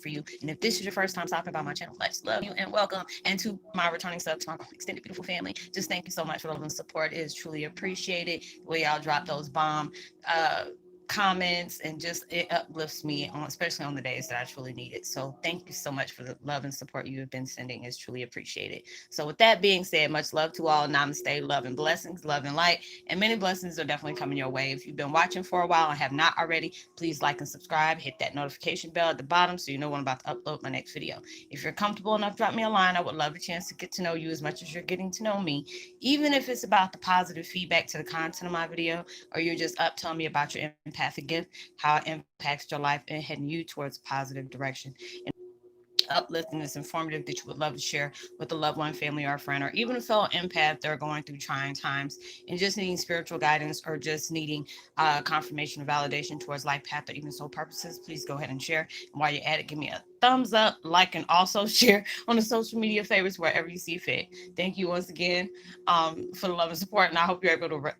for you. And if this is your first time stopping by my channel, let's love you and welcome. And to my returning subs, to my extended beautiful family, just thank you so much for the love and support. It is truly appreciated. The way y'all drop those bomb comments, and just it uplifts me on, especially on the days that I truly need it. So thank you so much for the love and support you have been sending. It's truly appreciated. So with that being said, much love to all. Namaste, love and blessings, love and light, and many blessings are definitely coming your way. If you've been watching for a while and have not already, please like and subscribe. Hit that notification bell at the bottom so you know when I'm about to upload my next video. If you're comfortable enough, drop me a line. I would love a chance to get to know you as much as you're getting to know me, even if it's about the positive feedback to the content of my video, or you're just up telling me about your empathic gift, how it impacts your life and heading you towards a positive direction. And uplifting is informative that you would love to share with a loved one, family, or a friend, or even a fellow empath that are going through trying times and just needing spiritual guidance, or just needing confirmation or validation towards life path or even soul purposes, please go ahead and share. And while you're at it, give me a thumbs up, like, and also share on the social media favorites wherever you see fit. Thank you once again for the love and support, and I hope you're able to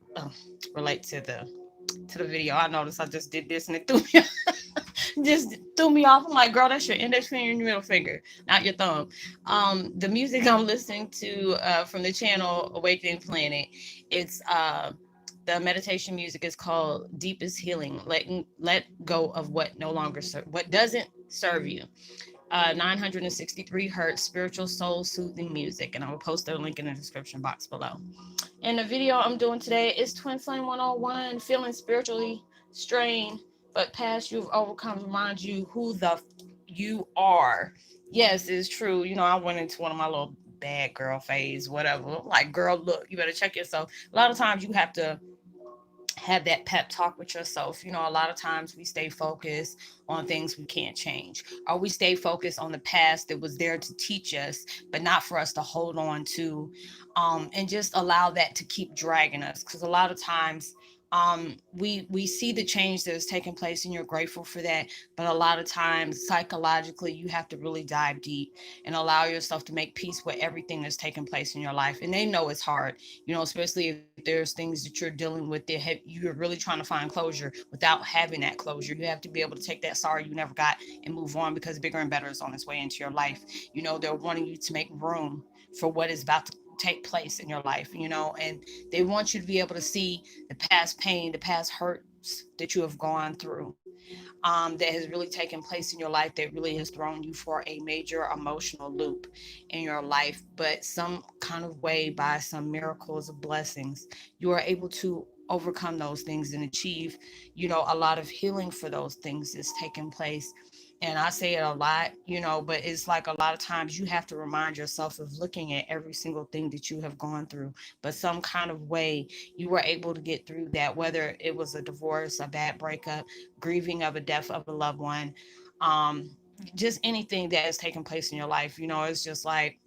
relate to the video. I noticed I just did this and it threw me just threw me off. I'm like, girl, that's your index finger and your middle finger, not your thumb. The music I'm listening to from the channel Awakening Planet, it's the meditation music is called Deepest Healing. Let go of what no longer what doesn't serve you. 963 hertz spiritual soul soothing music, and I will post the link in the description box below. And the video I'm doing today is Twin Flame 101, feeling spiritually strained, but past you've overcome remind you who you are. Yes, it's true. You know, I went into one of my little bad girl phase, whatever. Like, girl, look, you better check yourself. A lot of times you have to have that pep talk with yourself. You know, a lot of times we stay focused on things we can't change, or we stay focused on the past that was there to teach us, but not for us to hold on to, and just allow that to keep dragging us. Because a lot of times we see the change that is taking place and you're grateful for that, but a lot of times psychologically you have to really dive deep and allow yourself to make peace with everything that's taking place in your life. And they know it's hard, you know, especially if there's things that you're dealing with that you're really trying to find closure without having that closure. You have to be able to take that sorry you never got and move on, because bigger and better is on its way into your life. You know, they're wanting you to make room for what is about to take place in your life, you know, and they want you to be able to see the past pain, the past hurts that you have gone through, that has really taken place in your life, that really has thrown you for a major emotional loop in your life. But some kind of way, by some miracles of blessings, you are able to overcome those things and achieve, you know, a lot of healing for those things that's taking place. And I say it a lot, you know, but it's like a lot of times you have to remind yourself of looking at every single thing that you have gone through, but some kind of way you were able to get through that, whether it was a divorce, a bad breakup, grieving of a death of a loved one, um, just anything that has taken place in your life. You know, it's just like,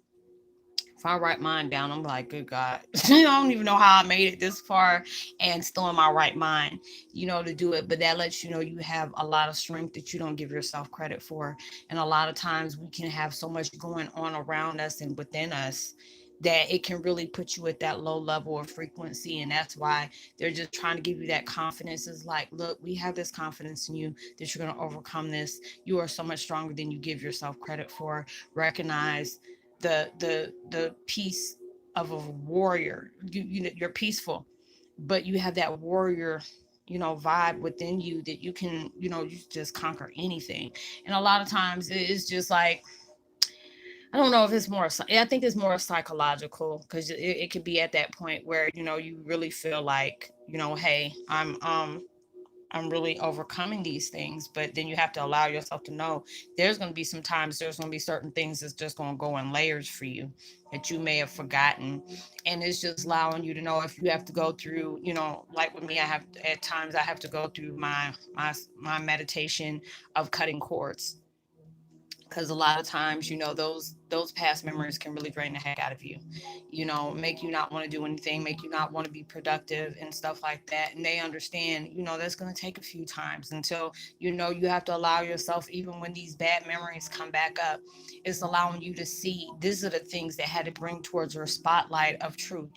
if I write mine down, I'm like, good God, I don't even know how I made it this far and still in my right mind, you know, to do it. But that lets you know you have a lot of strength that you don't give yourself credit for. And a lot of times we can have so much going on around us and within us that it can really put you at that low level of frequency. And that's why they're just trying to give you that confidence. Is like, look, we have this confidence in you that you're going to overcome this. You are so much stronger than you give yourself credit for. Recognize the piece of a warrior. You're peaceful, but you have that warrior, you know, vibe within you that you can, you know, you just conquer anything. And a lot of times it's just like, I don't know if it's more, I think it's more psychological, because it could be at that point where, you know, you really feel like, you know, hey, I'm really overcoming these things. But then you have to allow yourself to know there's going to be some times, there's going to be certain things that's just going to go in layers for you that you may have forgotten. And it's just allowing you to know, if you have to go through, you know, like with me, I have, at times I have to go through my meditation of cutting cords, because a lot of times, you know, those past memories can really drain the heck out of you, make you not want to do anything, make you not want to be productive and stuff like that. And they understand, that's going to take a few times until, you have to allow yourself, even when these bad memories come back up, it's allowing you to see these are the things that had to bring towards your spotlight of truth,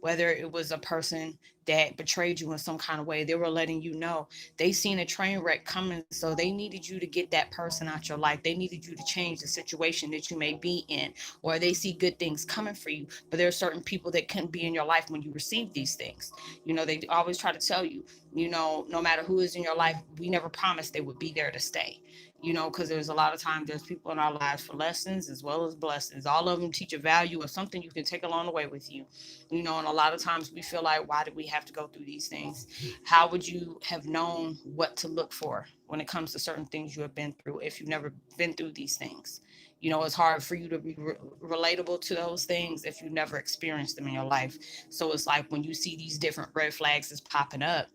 whether it was a person that betrayed you in some kind of way. They were letting you know they seen a train wreck coming, so they needed you to get that person out your life. They needed you to change the situation that you may be in, or they see good things coming for you. But there are certain people that couldn't be in your life when you receive these things. They always try to tell you, no matter who is in your life, we never promised they would be there to stay. Because there's a lot of times there's people in our lives for lessons as well as blessings. All of them teach a value or something you can take along the way with you. And a lot of times we feel like, why did we have to go through these things? How would you have known what to look for when it comes to certain things you have been through if you've never been through these things? It's hard for you to be relatable to those things if you've never experienced them in your life. So it's like when you see these different red flags is popping up,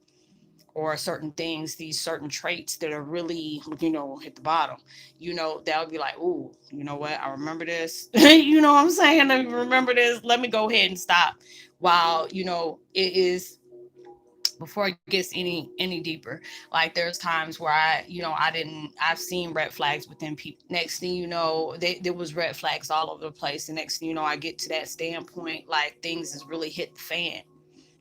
or certain things, these certain traits that are really, hit the bottom, that'll be like, ooh, you know what? I remember this. You know what I'm saying? I remember this. Let me go ahead and stop. While, it is, before it gets any deeper, like there's times where I've seen red flags within people. Next thing you know, there was red flags all over the place. The next thing you know, I get to that standpoint, like things has really hit the fan.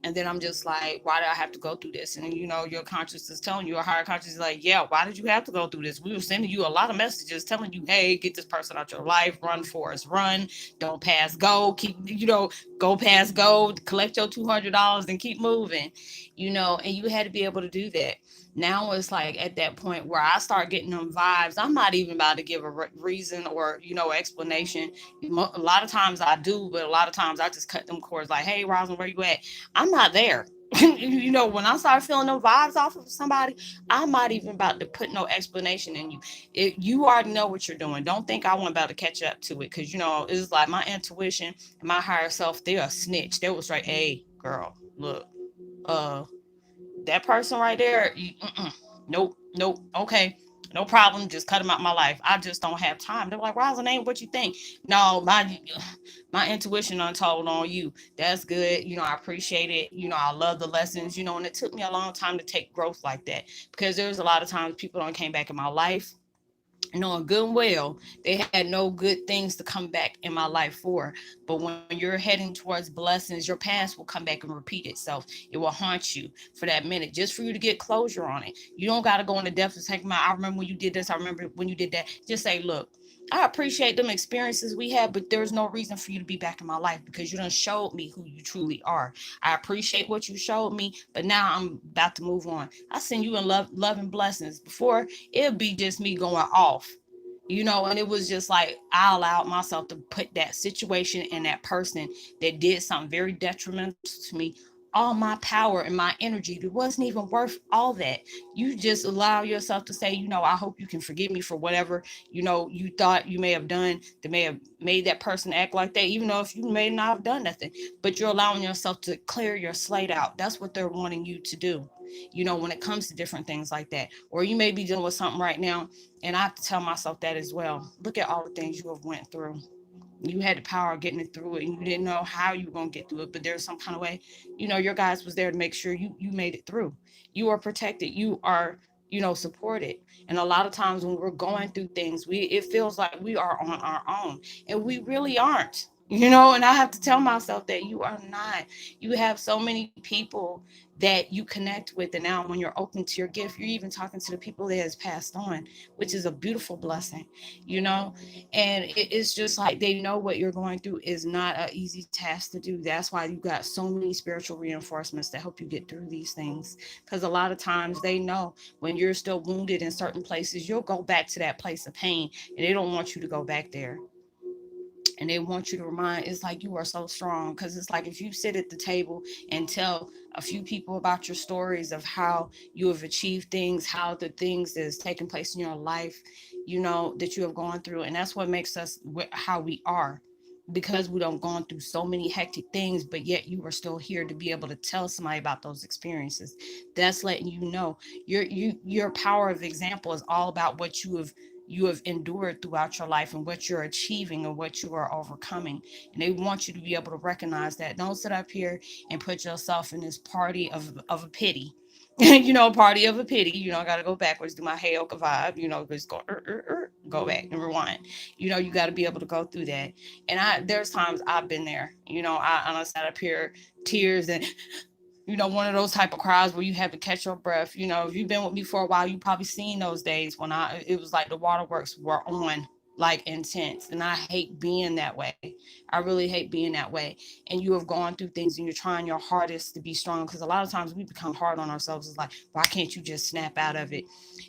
And then I'm just like, why did I have to go through this? And then, your conscience is telling you, your higher conscience is like, yeah, why did you have to go through this? We were sending you a lot of messages telling you, hey, get this person out your life, run, Forrest, run, don't pass go, keep, go past go, collect your $200 and keep moving, and you had to be able to do that. Now it's like at that point where I start getting them vibes. I'm not even about to give a reason or, explanation. A lot of times I do, but a lot of times I just cut them cords like, hey, Roslynn, where you at? I'm not there. When I start feeling no vibes off of somebody, I'm not even about to put no explanation in you. You already know what you're doing. Don't think I want about to catch up to it, because it's like my intuition and my higher self. They're a snitch. They was like, hey, girl, look, uh, that person right there, nope, nope, okay, no problem, just cut him out my life. I just don't have time. They're like, Rosalind, ain't what you think. No, my intuition untold on you. That's good. I appreciate it. I love the lessons, and it took me a long time to take growth like that, because there's a lot of times people don't came back in my life knowing good and well they had no good things to come back in my life for. But when you're heading towards blessings, your past will come back and repeat itself. It will haunt you for that minute, just for you to get closure on it. You don't got to go into depth and take my, I remember when you did this, I remember when you did that. Just say, look, I appreciate them experiences we had, but there's no reason for you to be back in my life, because you done showed me who you truly are. I appreciate what you showed me, but now I'm about to move on. I send you in love and blessings. Before, it'd be just me going off, and it was just like I allowed myself to put that situation and that person that did something very detrimental to me, all my power and my energy. It wasn't even worth all that. You just allow yourself to say, I hope you can forgive me for whatever, you thought you may have done that may have made that person act like that, even though if you may not have done nothing, but you're allowing yourself to clear your slate out. That's what they're wanting you to do, when it comes to different things like that. Or you may be dealing with something right now, and I have to tell myself that as well. Look at all the things you have went through. You had the power of getting it through it, and you didn't know how you were going to get through it, but there's some kind of way, your guys was there to make sure you made it through. You are protected. You are, supported. And a lot of times when we're going through things, it feels like we are on our own, and we really aren't. And I have to tell myself that you are not. You have so many people that you connect with, and now when you're open to your gift, you're even talking to the people that has passed on, which is a beautiful blessing, you know. And it's just like they know what you're going through is not an easy task to do. That's why you got so many spiritual reinforcements to help you get through these things, because a lot of times they know when you're still wounded in certain places, you'll go back to that place of pain, and they don't want you to go back there. And they want you to remind, it's like you are so strong, because it's like if you sit at the table and tell a few people about your stories of how you have achieved things, how the things that has taken place in your life, that you have gone through. And that's what makes us how we are, because we don't gone through so many hectic things, but yet you are still here to be able to tell somebody about those experiences. That's letting you know your power of example is all about what you have, you have endured throughout your life and what you're achieving and what you are overcoming. And they want you to be able to recognize that. Don't sit up here and put yourself in this party of a pity. Party of a pity. I got to go backwards, do my Heyoka vibe, just go back and rewind. You got to be able to go through that. And there's times I've been there. I sat up here, tears and one of those type of cries where you have to catch your breath. If you've been with me for a while, you probably seen those days when it was like the waterworks were on, like intense. And I hate being that way. I really hate being that way. And you have gone through things and you're trying your hardest to be strong. Because a lot of times we become hard on ourselves. It's like, why can't you just snap out of it?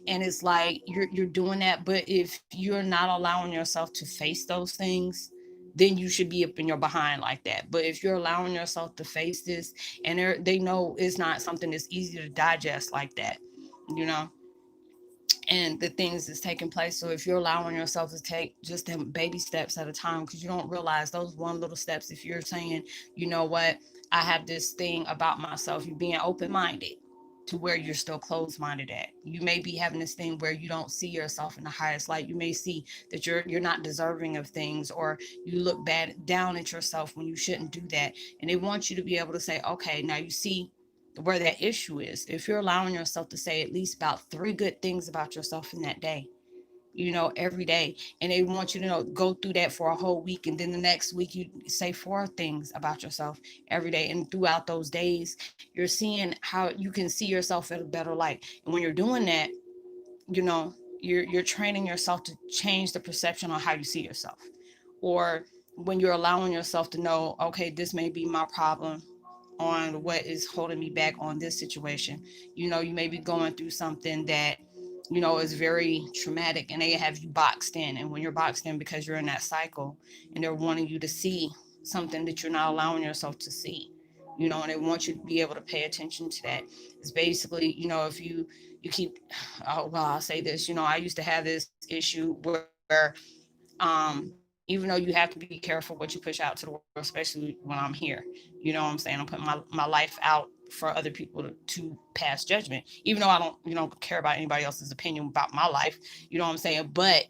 And it's like you're doing that. But if you're not allowing yourself to face those things, then you should be up in your behind like that. But if you're allowing yourself to face this, and they know it's not something that's easy to digest like that, you know, and the things that's taking place. So if you're allowing yourself to take just them baby steps at a time, because you don't realize those one little steps, if you're saying, you know what, I have this thing about myself, you're being open-minded to where you're still closed-minded at. You may be having this thing where you don't see yourself in the highest light. You may see that you're not deserving of things, or you look bad down at yourself when you shouldn't do that. And they want you to be able to say, okay, now you see where that issue is. If you're allowing yourself to say at least about 3 good things about yourself in that day, every day, and they want you to go through that for a whole week, and then the next week you say 4 things about yourself every day, and throughout those days you're seeing how you can see yourself at a better light. And when you're doing that, you're training yourself to change the perception on how you see yourself. Or when you're allowing yourself to know, okay, this may be my problem on what is holding me back on this situation. You may be going through something that is very traumatic, and they have you boxed in. And when you're boxed in because you're in that cycle, and they're wanting you to see something that you're not allowing yourself to see, and they want you to be able to pay attention to that. It's basically, if you keep, oh, well, I'll say this, I used to have this issue where, even though you have to be careful what you push out to the world, especially when I'm here, what I'm saying, I'm putting my life out for other people to pass judgment, even though I don't, care about anybody else's opinion about my life, what I'm saying. But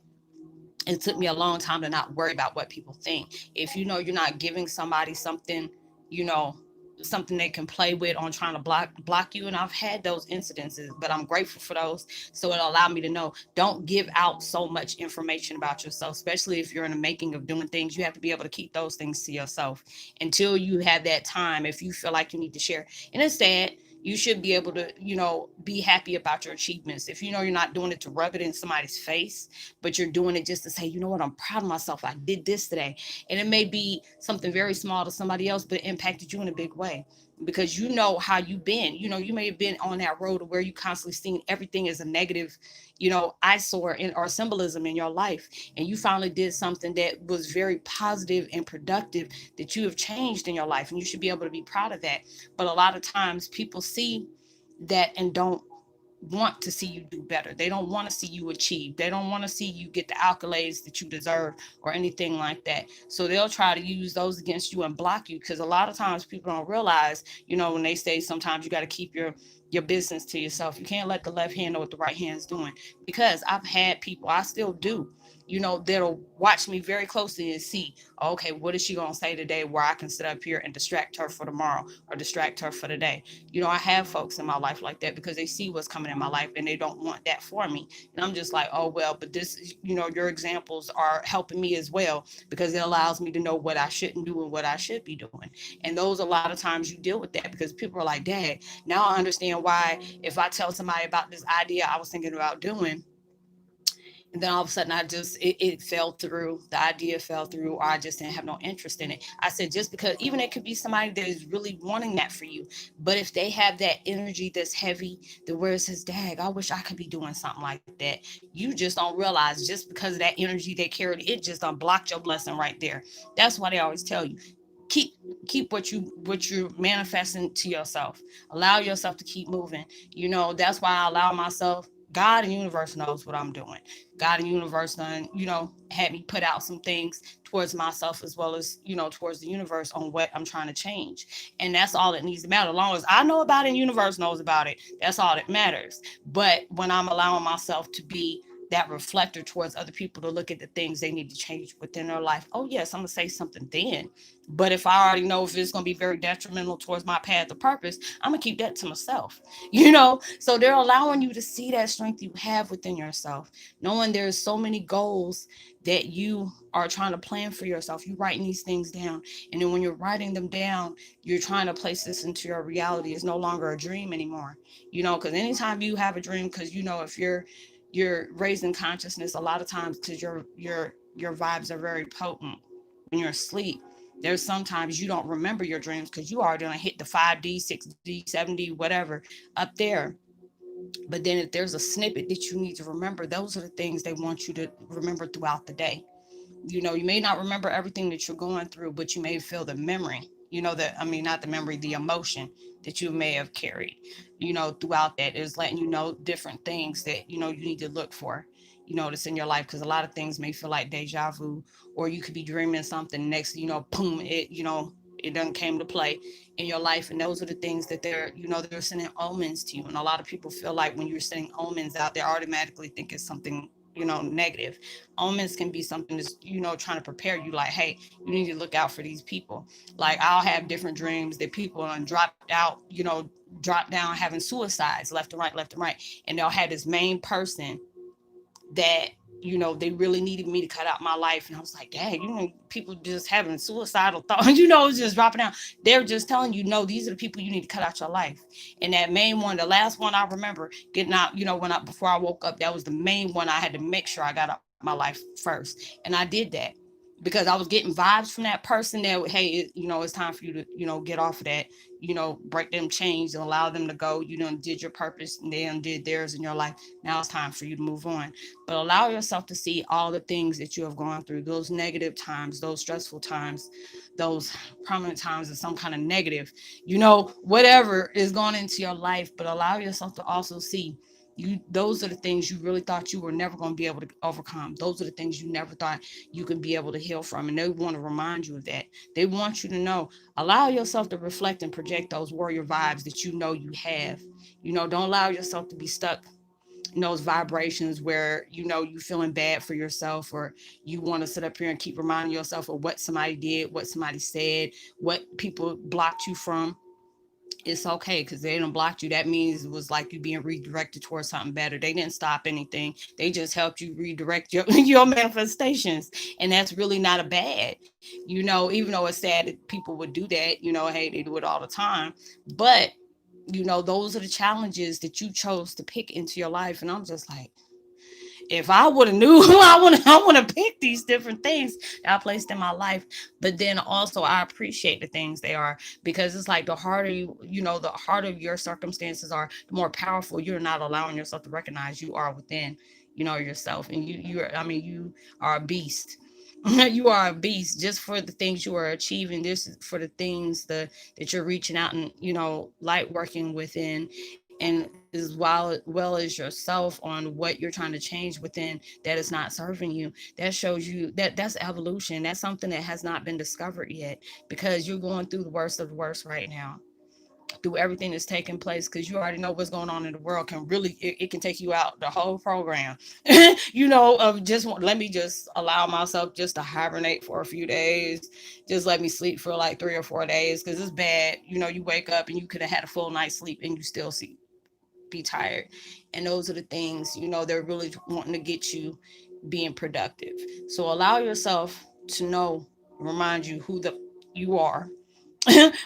it took me a long time to not worry about what people think. If you're not giving somebody something, you know, something they can play with on trying to block you. And I've had those incidences, but I'm grateful for those. So it allowed me to know, don't give out so much information about yourself, especially if you're in the making of doing things. You have to be able to keep those things to yourself until you have that time, if you feel like you need to share. And instead, you should be able to, be happy about your achievements. If you're not doing it to rub it in somebody's face, but you're doing it just to say, you know what, I'm proud of myself. I did this today. And it may be something very small to somebody else, but it impacted you in a big way, because you know how you've been. You may have been on that road where you constantly seen everything as a negative, eyesore or symbolism in your life. And you finally did something that was very positive and productive, that you have changed in your life. And you should be able to be proud of that. But a lot of times people see that and don't want to see you do better. They don't want to see you achieve. They don't want to see you get the accolades that you deserve or anything like that. So they'll try to use those against you and block you, because a lot of times people don't realize, when they say sometimes you got to keep your business to yourself. You can't let the left hand know what the right hand is doing, because I've had people, I still do, that'll watch me very closely and see, okay, what is she going to say today where I can sit up here and distract her for tomorrow or distract her for the day. I have folks in my life like that, because they see what's coming in my life and they don't want that for me. And I'm just like, oh, well, but this, your examples are helping me as well, because it allows me to know what I shouldn't do and what I should be doing. And those, a lot of times you deal with that, because people are like, Dad, now I understand why if I tell somebody about this idea I was thinking about doing, and then all of a sudden it fell through, the idea fell through, or I just didn't have no interest in it. I said, just because, even it could be somebody that is really wanting that for you, but if they have that energy that's heavy, the where it says, Dag, I wish I could be doing something like that, you just don't realize, just because of that energy they carried, it just unblocked your blessing right there. That's why they always tell you, keep what you're manifesting to yourself. Allow yourself to keep moving. That's why I allow myself. God and universe knows what I'm doing. God and universe done, had me put out some things towards myself, as well as, towards the universe, on what I'm trying to change. And that's all that needs to matter. As long as I know about it and universe knows about it, that's all that matters. But when I'm allowing myself to be that reflector towards other people to look at the things they need to change within their life. Oh yes, I'm gonna say something then, but if I already know if it's gonna be very detrimental towards my path of purpose, I'm gonna keep that to myself. So they're allowing you to see that strength you have within yourself, knowing there's so many goals that you are trying to plan for yourself. You writing these things down, and then when you're writing them down, you're trying to place this into your reality. It's no longer a dream anymore. Because anytime you have a dream, because if you're raising consciousness a lot of times, because your vibes are very potent when you're asleep. There's sometimes you don't remember your dreams because you already gonna hit the 5D, 6D, 7D, whatever up there. But then if there's a snippet that you need to remember, those are the things they want you to remember throughout the day. You may not remember everything that you're going through, but you may feel the memory, that, I mean, not the memory, the emotion that you may have carried, throughout that is letting you know different things that, you need to look for, that's in your life. Cause a lot of things may feel like deja vu, or you could be dreaming something next, boom, it done came to play in your life. And those are the things that they're sending omens to you. And a lot of people feel like when you're sending omens out, they automatically think it's something negative. Omens can be something that's trying to prepare you, like, hey, you need to look out for these people. Like, I'll have different dreams that people dropped out, drop down having suicides left and right, and they'll have this main person that they really needed me to cut out my life. And I was like, dang, people just having suicidal thoughts, it's just dropping down. They're just telling you, no, these are the people you need to cut out your life. And that main one, the last one I remember getting out, before I woke up, that was the main one. I had to make sure I got out my life first. And I did that because I was getting vibes from that person that, hey, it's time for you to, get off of that, break them chains and allow them to go. Did your purpose and they did theirs in your life. Now it's time for you to move on. But allow yourself to see all the things that you have gone through, those negative times, those stressful times, those prominent times of some kind of negative, whatever is going into your life. But allow yourself to also see those are the things you really thought you were never going to be able to overcome. Those are the things you never thought you could be able to heal from. And they want to remind you of that. They want you to know, allow yourself to reflect and project those warrior vibes that you have. Don't allow yourself to be stuck in those vibrations where you feeling bad for yourself, or you want to sit up here and keep reminding yourself of what somebody did, what somebody said, what people blocked you from. It's okay, because they didn't block you. That means it was like you being redirected towards something better. They didn't stop anything. They just helped you redirect your manifestations. And that's really not a bad, even though it's sad that people would do that, hey, they do it all the time. But, those are the challenges that you chose to pick into your life. And I'm just like, if I would have knew, I want to pick these different things that I placed in my life. But then also I appreciate the things they are, because it's like the harder the harder your circumstances are, the more powerful you're not allowing yourself to recognize you are within, yourself. And you are a beast. You are a beast just for the things you are achieving. This is for the things that you're reaching out and, light working within, and as well as yourself on what you're trying to change within that is not serving you. That shows you that that's evolution. That's something that has not been discovered yet, because you're going through the worst of the worst right now, through everything that's taking place, because you already know what's going on in the world can really, it can take you out the whole program. Of just let me just allow myself just to hibernate for a few days, just let me sleep for like 3 or 4 days, because it's bad. You wake up and you could have had a full night's sleep and you still be tired. And those are the things, they're really wanting to get you being productive. So allow yourself to know, remind you who you are,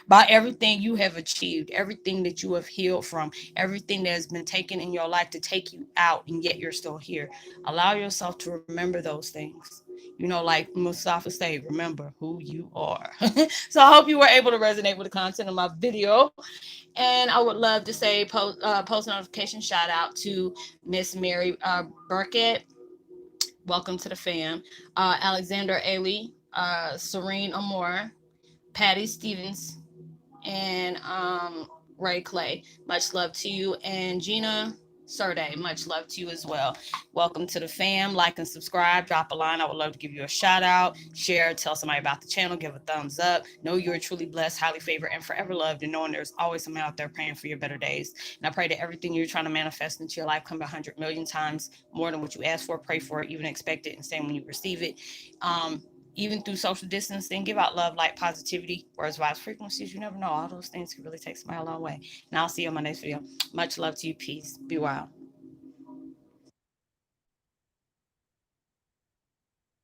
by everything you have achieved, everything that you have healed from, everything that has been taken in your life to take you out, and yet you're still here. Allow yourself to remember those things. Like Mustafa say, remember who you are. So I hope you were able to resonate with the content of my video. And I would love to say post notification shout out to Miss Mary Burkett. Welcome to the fam. Alexander Ailey, Serene Amore, Patty Stevens, and Ray Clay. Much love to you. And Gina Surday, much love to you as well. Welcome to the fam. Like and subscribe. Drop a line. I would love to give you a shout out. Share. Tell somebody about the channel. Give a thumbs up. Know you're truly blessed, highly favored, and forever loved. And knowing there's always someone out there praying for your better days. And I pray that everything you're trying to manifest into your life come 100 million times more than what you asked for, pray for, even expect it, and same when you receive it. Even through social distancing, give out love, light, positivity, words, vibes, frequencies. You never know. All those things can really take somebody a long way. And I'll see you on my next video. Much love to you. Peace. Be wild.